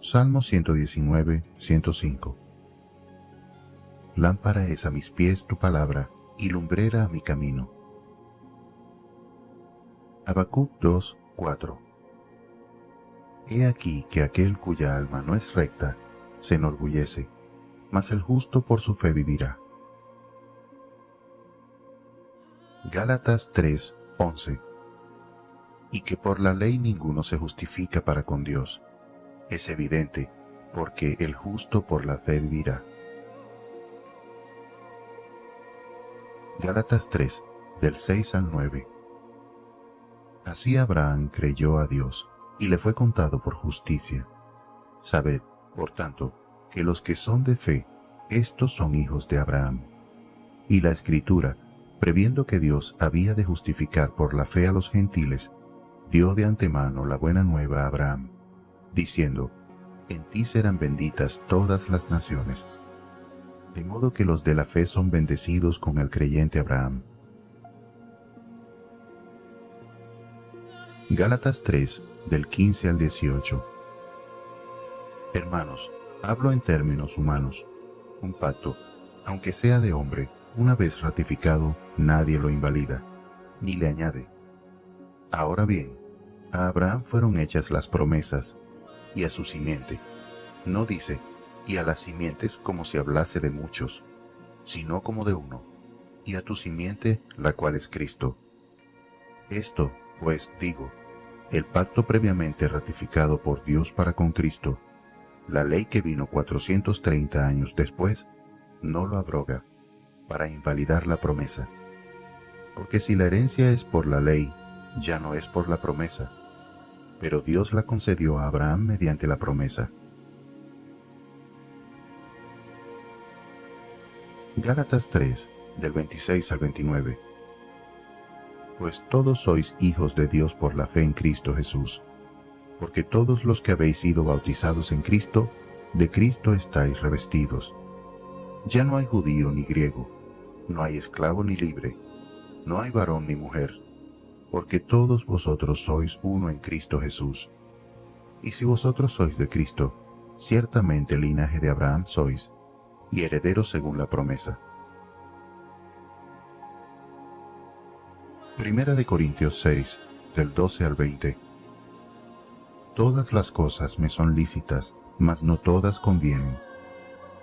Salmo 119, 105. Lámpara es a mis pies tu palabra, y lumbrera a mi camino. Habacuc 2, 4. He aquí que aquel cuya alma no es recta se enorgullece, mas el justo por su fe vivirá. Gálatas 3, 11. Y que por la ley ninguno se justifica para con Dios. Es evidente, porque el justo por la fe vivirá. Gálatas 3, del 6 al 9. Así Abraham creyó a Dios, y le fue contado por justicia. Sabed, por tanto, que los que son de fe, estos son hijos de Abraham. Y la Escritura, previendo que Dios había de justificar por la fe a los gentiles, dio de antemano la buena nueva a Abraham, diciendo, en ti serán benditas todas las naciones. De modo que los de la fe son bendecidos con el creyente Abraham. Gálatas 3, del 15 al 18. Hermanos, hablo en términos humanos. Un pacto, aunque sea de hombre, una vez ratificado, nadie lo invalida, ni le añade. Ahora bien, a Abraham fueron hechas las promesas, y a su simiente. No dice, y a las simientes como si hablase de muchos, sino como de uno, y a tu simiente, la cual es Cristo. Esto, pues, digo, el pacto previamente ratificado por Dios para con Cristo, la ley que vino 430 años después, no lo abroga, para invalidar la promesa. Porque si la herencia es por la ley, ya no es por la promesa, pero Dios la concedió a Abraham mediante la promesa. Gálatas 3, del 26 al 29. Pues todos sois hijos de Dios por la fe en Cristo Jesús, porque todos los que habéis sido bautizados en Cristo, de Cristo estáis revestidos. Ya no hay judío ni griego, no hay esclavo ni libre, no hay varón ni mujer, porque todos vosotros sois uno en Cristo Jesús. Y si vosotros sois de Cristo, ciertamente linaje de Abraham sois, y herederos según la promesa. Primera de Corintios 6, del 12 al 20. Todas las cosas me son lícitas, mas no todas convienen.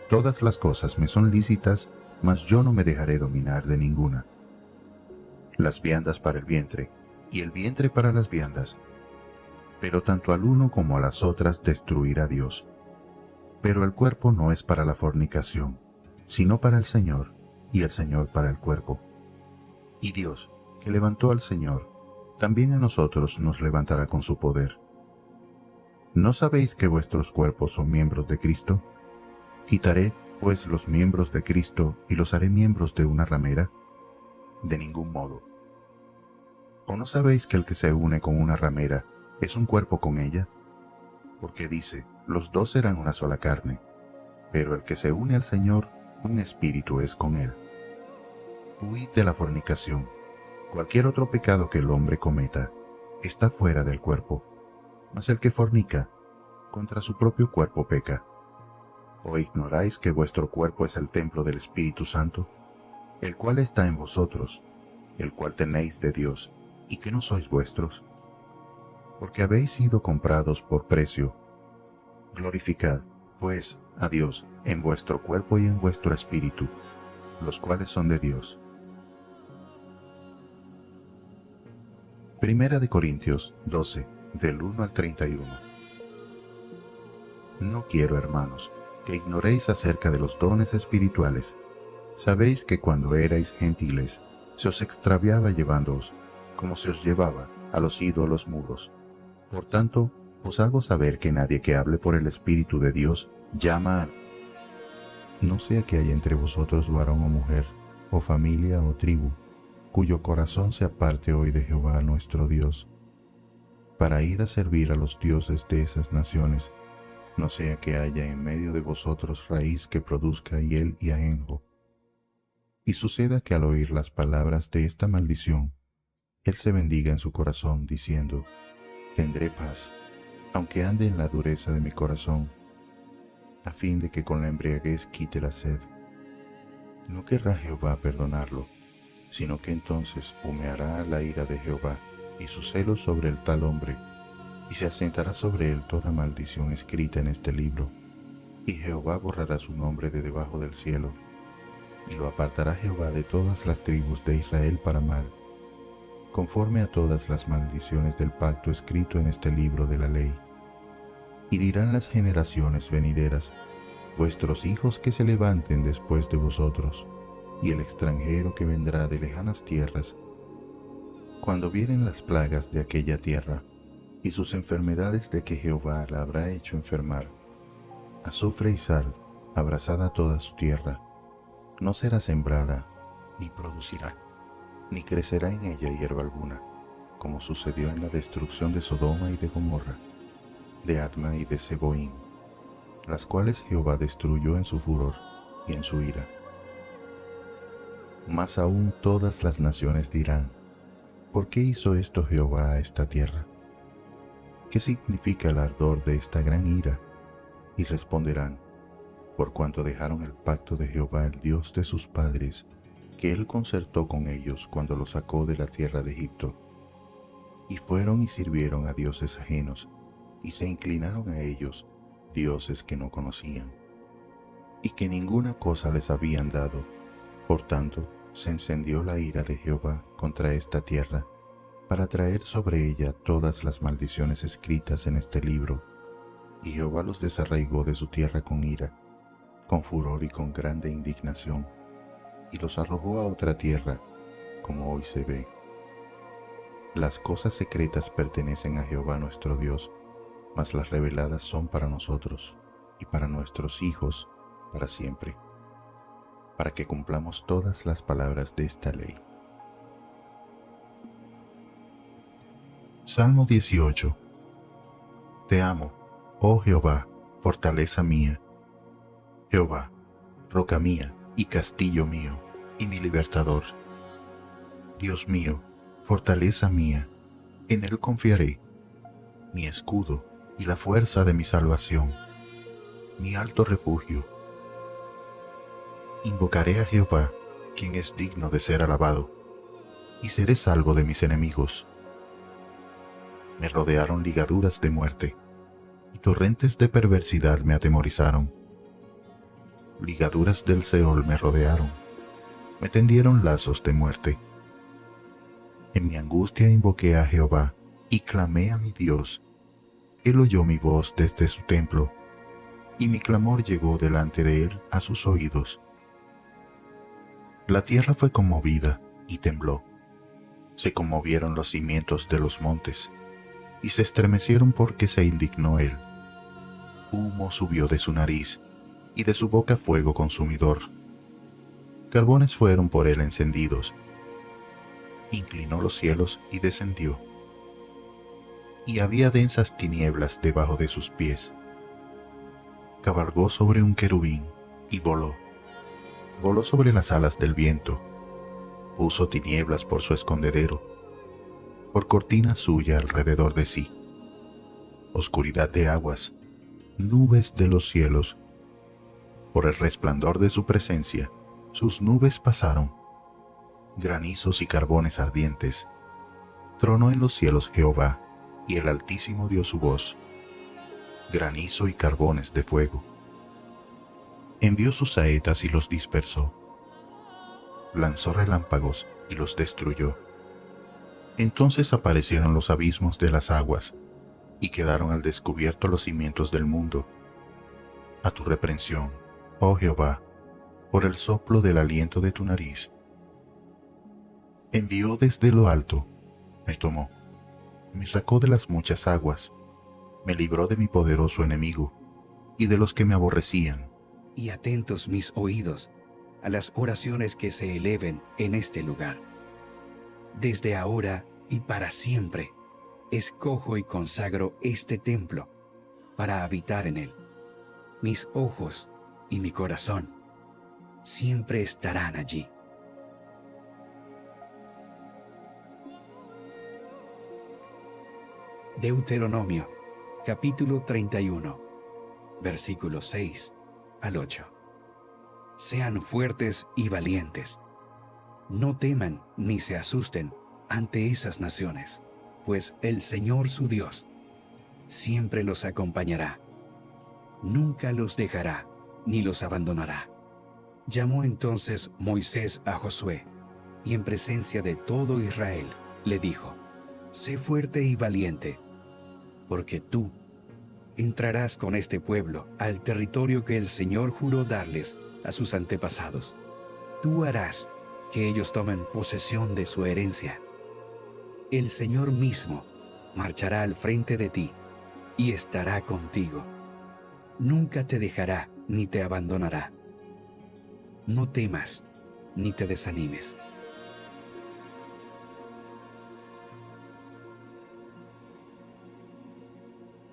Todas las cosas me son lícitas, mas yo no me dejaré dominar de ninguna. Las viandas para el vientre, y el vientre para las viandas. Pero tanto al uno como a las otras destruirá Dios. Pero el cuerpo no es para la fornicación, sino para el Señor, y el Señor para el cuerpo. Y Dios, que levantó al Señor, también a nosotros nos levantará con su poder. ¿No sabéis que vuestros cuerpos son miembros de Cristo? ¿Quitaré, pues, los miembros de Cristo y los haré miembros de una ramera? De ningún modo. ¿O no sabéis que el que se une con una ramera es un cuerpo con ella? Porque dice, los dos serán una sola carne, pero el que se une al Señor, un espíritu es con él. Huid de la fornicación. Cualquier otro pecado que el hombre cometa está fuera del cuerpo, mas el que fornica, contra su propio cuerpo peca. ¿O ignoráis que vuestro cuerpo es el templo del Espíritu Santo, el cual está en vosotros, el cual tenéis de Dios, y que no sois vuestros? Porque habéis sido comprados por precio. Glorificad, pues, a Dios en vuestro cuerpo y en vuestro espíritu, los cuales son de Dios. Primera de Corintios 12, del 1 al 31. No quiero, hermanos, que ignoréis acerca de los dones espirituales. Sabéis que cuando erais gentiles, se os extraviaba llevándoos, como se os llevaba a los ídolos mudos. Por tanto, Os hago saber que nadie que hable por el Espíritu de Dios llama a... No sea que haya entre vosotros varón o mujer, o familia o tribu, cuyo corazón se aparte hoy de Jehová nuestro Dios, para ir a servir a los dioses de esas naciones, no sea que haya en medio de vosotros raíz que produzca hiel y ajenjo. Y suceda que al oír las palabras de esta maldición, él se bendiga en su corazón, diciendo, tendré paz, aunque ande en la dureza de mi corazón, a fin de que con la embriaguez quite la sed. No querrá Jehová perdonarlo, sino que entonces humeará la ira de Jehová y su celo sobre el tal hombre, y se asentará sobre él toda maldición escrita en este libro, y Jehová borrará su nombre de debajo del cielo, y lo apartará Jehová de todas las tribus de Israel para mal, conforme a todas las maldiciones del pacto escrito en este libro de la ley. Y dirán las generaciones venideras, vuestros hijos que se levanten después de vosotros, y el extranjero que vendrá de lejanas tierras, cuando vieren las plagas de aquella tierra, y sus enfermedades de que Jehová la habrá hecho enfermar, azufre y sal, abrasada toda su tierra, no será sembrada, ni producirá, ni crecerá en ella hierba alguna, como sucedió en la destrucción de Sodoma y de Gomorra, de Adma y de Zeboim, las cuales Jehová destruyó en su furor y en su ira. Mas aún todas las naciones dirán, ¿por qué hizo esto Jehová a esta tierra? ¿Qué significa el ardor de esta gran ira? Y responderán, por cuanto dejaron el pacto de Jehová, el Dios de sus padres, que él concertó con ellos cuando los sacó de la tierra de Egipto, y fueron y sirvieron a dioses ajenos, y se inclinaron a ellos, dioses que no conocían, y que ninguna cosa les habían dado. Por tanto, se encendió la ira de Jehová contra esta tierra, para traer sobre ella todas las maldiciones escritas en este libro, y Jehová los desarraigó de su tierra con ira, con furor y con grande indignación, y los arrojó a otra tierra, como hoy se ve. Las cosas secretas pertenecen a Jehová nuestro Dios, mas las reveladas son para nosotros, y para nuestros hijos para siempre, para que cumplamos todas las palabras de esta ley. Salmo 18. Te amo, oh Jehová, fortaleza mía. Jehová, roca mía y castillo mío, y mi libertador. Dios mío, fortaleza mía, en él confiaré, mi escudo y la fuerza de mi salvación, mi alto refugio. Invocaré a Jehová, quien es digno de ser alabado, y seré salvo de mis enemigos. Me rodearon ligaduras de muerte, y torrentes de perversidad me atemorizaron. Ligaduras del Seol me rodearon, me tendieron lazos de muerte. En mi angustia invoqué a Jehová, y clamé a mi Dios. Él oyó mi voz desde su templo, y mi clamor llegó delante de él a sus oídos. La tierra fue conmovida y tembló. Se conmovieron los cimientos de los montes, y se estremecieron porque se indignó él. Humo subió de su nariz, y de su boca fuego consumidor. Carbones fueron por él encendidos. Inclinó los cielos y descendió. Y había densas tinieblas debajo de sus pies. Cabalgó sobre un querubín y voló. Voló sobre las alas del viento. Puso tinieblas por su escondedero, por cortina suya alrededor de sí. Oscuridad de aguas, nubes de los cielos. Por el resplandor de su presencia, sus nubes pasaron. Granizos y carbones ardientes. Tronó en los cielos Jehová, y el Altísimo dio su voz. Granizo y carbones de fuego. Envió sus saetas y los dispersó. Lanzó relámpagos y los destruyó. Entonces aparecieron los abismos de las aguas, y quedaron al descubierto los cimientos del mundo. A tu reprensión, oh Jehová, por el soplo del aliento de tu nariz. Envió desde lo alto, me tomó, me sacó de las muchas aguas, Me libró de mi poderoso enemigo y de los que me aborrecían. Y atentos mis oídos a las oraciones que se eleven en este lugar. Desde ahora y para siempre, escojo y consagro este templo para habitar en él. Mis ojos y mi corazón siempre estarán allí. Deuteronomio, capítulo 31, versículos 6 al 8. Sean fuertes y valientes. No teman ni se asusten ante esas naciones, pues el Señor su Dios siempre los acompañará. Nunca los dejará ni los abandonará. Llamó entonces Moisés a Josué, y en presencia de todo Israel le dijo: Sé fuerte y valiente, porque tú entrarás con este pueblo al territorio que el Señor juró darles a sus antepasados. Tú harás que ellos tomen posesión de su herencia. El Señor mismo marchará al frente de ti y estará contigo. Nunca te dejará ni te abandonará. No temas ni te desanimes.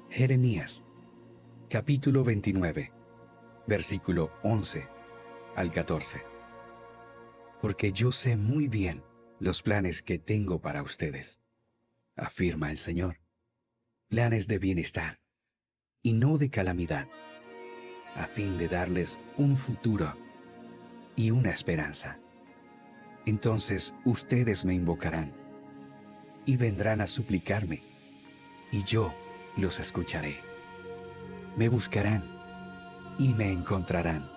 Jeremías, capítulo 29, versículo 11 al 14. Porque yo sé muy bien los planes que tengo para ustedes, afirma el Señor. Planes de bienestar y no de calamidad, a fin de darles un futuro y una esperanza. Entonces ustedes me invocarán y vendrán a suplicarme, y yo los escucharé. Me buscarán y me encontrarán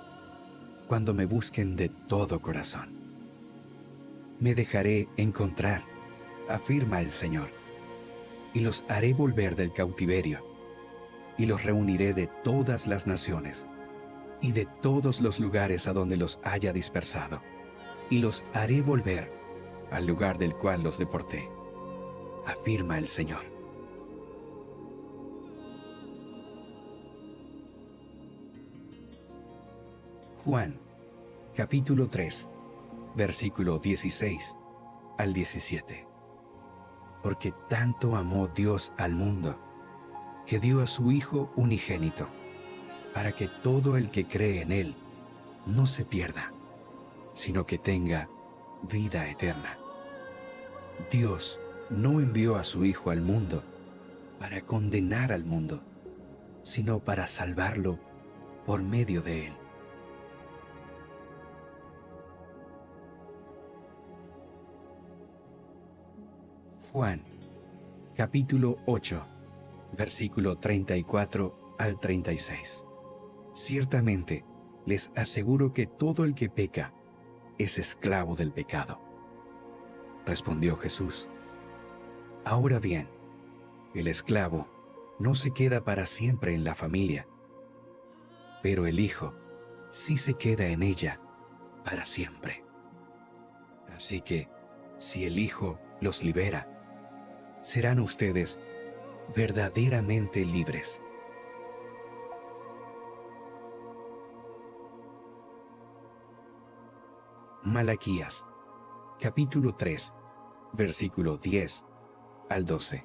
cuando me busquen de todo corazón. Me dejaré encontrar, afirma el Señor, y los haré volver del cautiverio, y los reuniré de todas las naciones y de todos los lugares a donde los haya dispersado, y los haré volver al lugar del cual los deporté, afirma el Señor. Juan, capítulo 3, versículo 16 al 17. Porque tanto amó Dios al mundo, que dio a su Hijo unigénito, para que todo el que cree en Él no se pierda, sino que tenga vida eterna. Dios no envió a su Hijo al mundo para condenar al mundo, sino para salvarlo por medio de Él. Juan, capítulo 8, versículo 34 al 36. Ciertamente, les aseguro que todo el que peca es esclavo del pecado. Respondió Jesús: Ahora bien, el esclavo no se queda para siempre en la familia, pero el Hijo sí se queda en ella para siempre. Así que, si el Hijo los libera, serán ustedes verdaderamente libres. Malaquías, capítulo 3, versículo 10 al 12.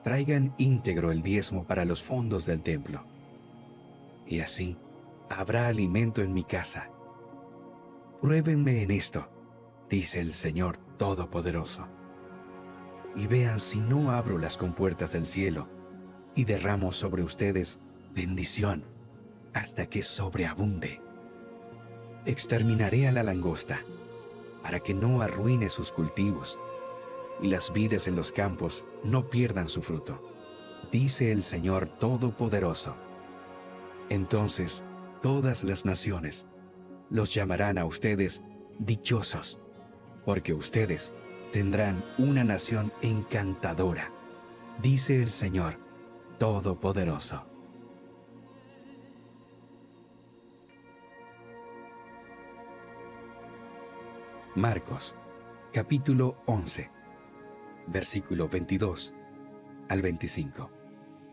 Traigan íntegro el diezmo para los fondos del templo, y así habrá alimento en mi casa. Pruébenme en esto, dice el Señor Todopoderoso, y vean si no abro las compuertas del cielo y derramo sobre ustedes bendición hasta que sobreabunde. Exterminaré a la langosta para que no arruine sus cultivos y las vides en los campos no pierdan su fruto, dice el Señor Todopoderoso. Entonces todas las naciones los llamarán a ustedes dichosos, porque ustedes tendrán una nación encantadora, dice el Señor Todopoderoso. Marcos, capítulo 11, versículo 22 al 25.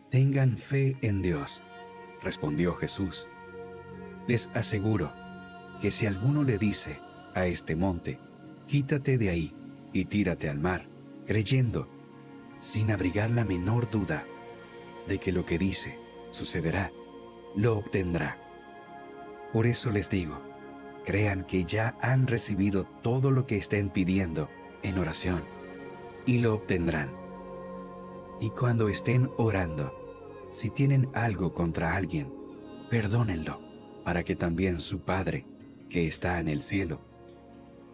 Tengan fe en Dios, respondió Jesús. Les aseguro que si alguno le dice a este monte, quítate de ahí y tírate al mar, creyendo, sin abrigar la menor duda, de que lo que dice sucederá, lo obtendrá. Por eso les digo, crean que ya han recibido todo lo que estén pidiendo en oración, y lo obtendrán. Y cuando estén orando, si tienen algo contra alguien, perdónenlo, para que también su Padre, que está en el cielo,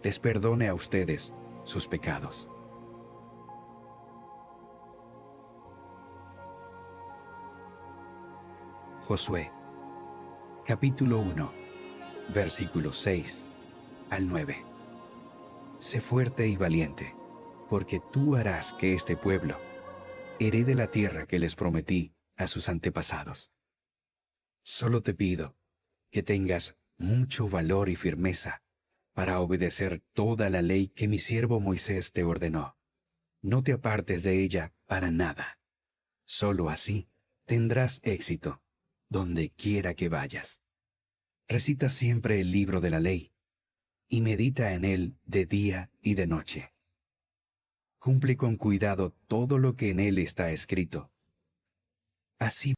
les perdone a ustedes sus pecados. Josué, capítulo 1, versículos 6 al 9. Sé fuerte y valiente, porque tú harás que este pueblo herede la tierra que les prometí a sus antepasados. Solo te pido que tengas mucho valor y firmeza para obedecer toda la ley que mi siervo Moisés te ordenó. No te apartes de ella para nada. Solo así tendrás éxito donde quiera que vayas. Recita siempre el libro de la ley y medita en él de día y de noche. Cumple con cuidado todo lo que en él está escrito. Así